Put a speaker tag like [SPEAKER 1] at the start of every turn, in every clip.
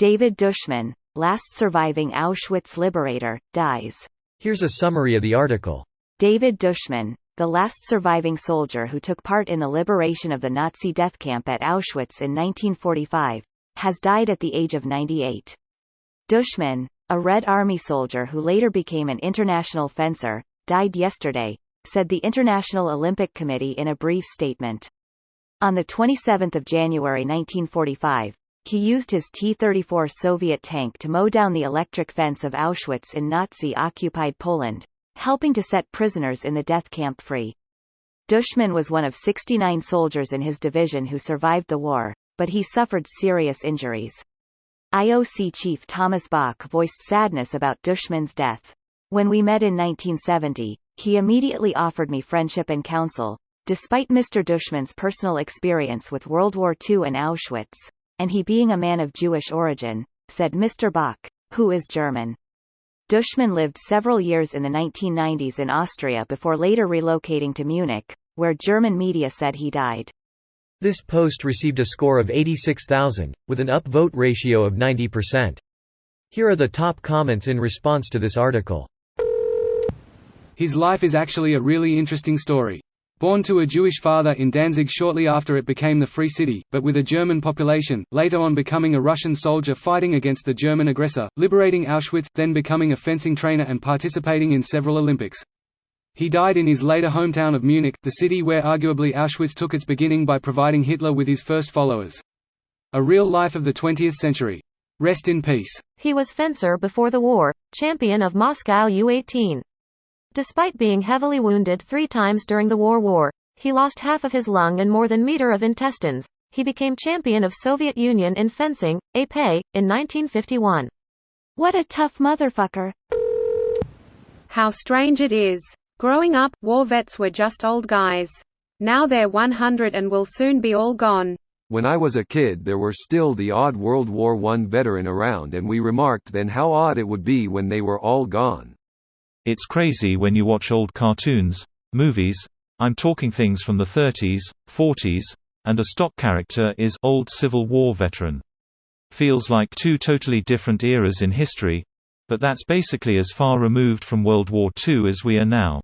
[SPEAKER 1] David Dushman, last surviving Auschwitz liberator, dies.
[SPEAKER 2] Here's a summary of the article.
[SPEAKER 1] David Dushman, the last surviving soldier who took part in the liberation of the Nazi death camp at Auschwitz in 1945, has died at the age of 98. Dushman, a Red Army soldier who later became an international fencer, died yesterday, said the International Olympic Committee in a brief statement. On 27 January 1945, he used his T-34 Soviet tank to mow down the electric fence of Auschwitz in Nazi-occupied Poland, helping to set prisoners in the death camp free. Dushman was one of 69 soldiers in his division who survived the war, but he suffered serious injuries. IOC chief Thomas Bach voiced sadness about Dushman's death. When we met in 1970, he immediately offered me friendship and counsel, despite Mr. Dushman's personal experience with World War II and Auschwitz, and he being a man of Jewish origin, said Mr. Bach, who is German. Dushman lived several years in the 1990s in Austria before later relocating to Munich, where German media said he died.
[SPEAKER 2] This post received a score of 86,000, with an upvote ratio of 90%. Here are the top comments in response to this article.
[SPEAKER 3] His life is actually a really interesting story. Born to a Jewish father in Danzig shortly after it became the Free City, but with a German population, later on becoming a Russian soldier fighting against the German aggressor, liberating Auschwitz, then becoming a fencing trainer and participating in several Olympics. He died in his later hometown of Munich, the city where arguably Auschwitz took its beginning by providing Hitler with his first followers. A real life of the 20th century. Rest in peace.
[SPEAKER 4] He was fencer before the war, champion of Moscow U-18. Despite being heavily wounded 3 times during the war, he lost half of his lung and more than meter of intestines. He became champion of Soviet Union in fencing, in 1951.
[SPEAKER 1] What a tough motherfucker.
[SPEAKER 5] How strange it is. Growing up, war vets were just old guys. Now they're 100 and will soon be all gone.
[SPEAKER 6] When I was a kid there were still the odd World War I veteran around and we remarked then how odd it would be when they were all gone.
[SPEAKER 7] It's crazy when you watch old cartoons, movies, I'm talking things from the 30s, 40s, and a stock character is old Civil War veteran. Feels like 2 totally different eras in history, but that's basically as far removed from World War II as we are now.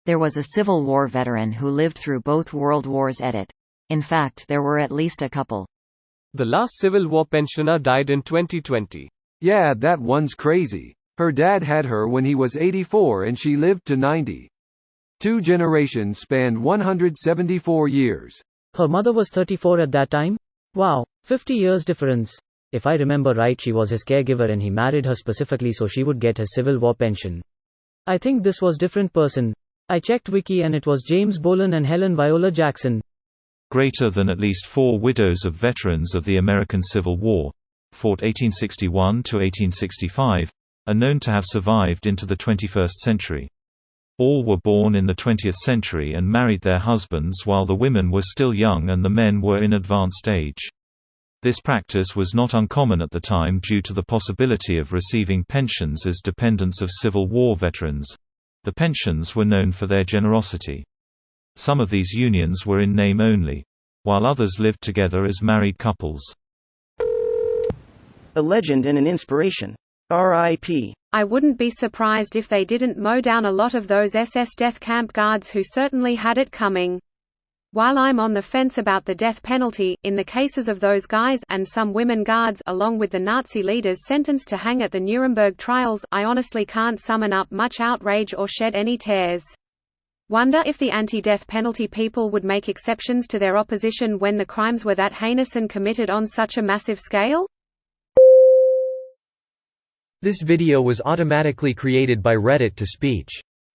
[SPEAKER 8] There was a Civil War veteran who lived through both World Wars. In fact, there were at least a couple.
[SPEAKER 9] The last Civil War pensioner died in 2020.
[SPEAKER 6] Yeah, that one's crazy. Her dad had her when he was 84 and she lived to 90. 2 generations spanned 174 years.
[SPEAKER 10] Her mother was 34 at that time? Wow, 50 years difference. If I remember right, she was his caregiver and he married her specifically so she would get his Civil War pension. I think this was different person. I checked Wiki and it was James Bolan and Helen Viola Jackson.
[SPEAKER 7] Greater than at least 4 widows of veterans of the American Civil War, fought 1861 to 1865, are known to have survived into the 21st century. All were born in the 20th century and married their husbands while the women were still young and the men were in advanced age. This practice was not uncommon at the time due to the possibility of receiving pensions as dependents of Civil War veterans. The pensions were known for their generosity. Some of these unions were in name only, while others lived together as married couples.
[SPEAKER 11] A legend and an inspiration. R.I.P.
[SPEAKER 5] I wouldn't be surprised if they didn't mow down a lot of those SS death camp guards who certainly had it coming. While I'm on the fence about the death penalty, in the cases of those guys and some women guards along with the Nazi leaders sentenced to hang at the Nuremberg trials, I honestly can't summon up much outrage or shed any tears. Wonder if the anti-death penalty people would make exceptions to their opposition when the crimes were that heinous and committed on such a massive scale?
[SPEAKER 2] This video was automatically created by Reddit to speech.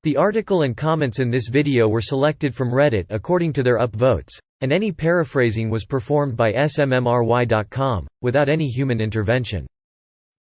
[SPEAKER 2] The article and comments in this video were selected from Reddit according to their upvotes, and any paraphrasing was performed by smmry.com, without any human intervention.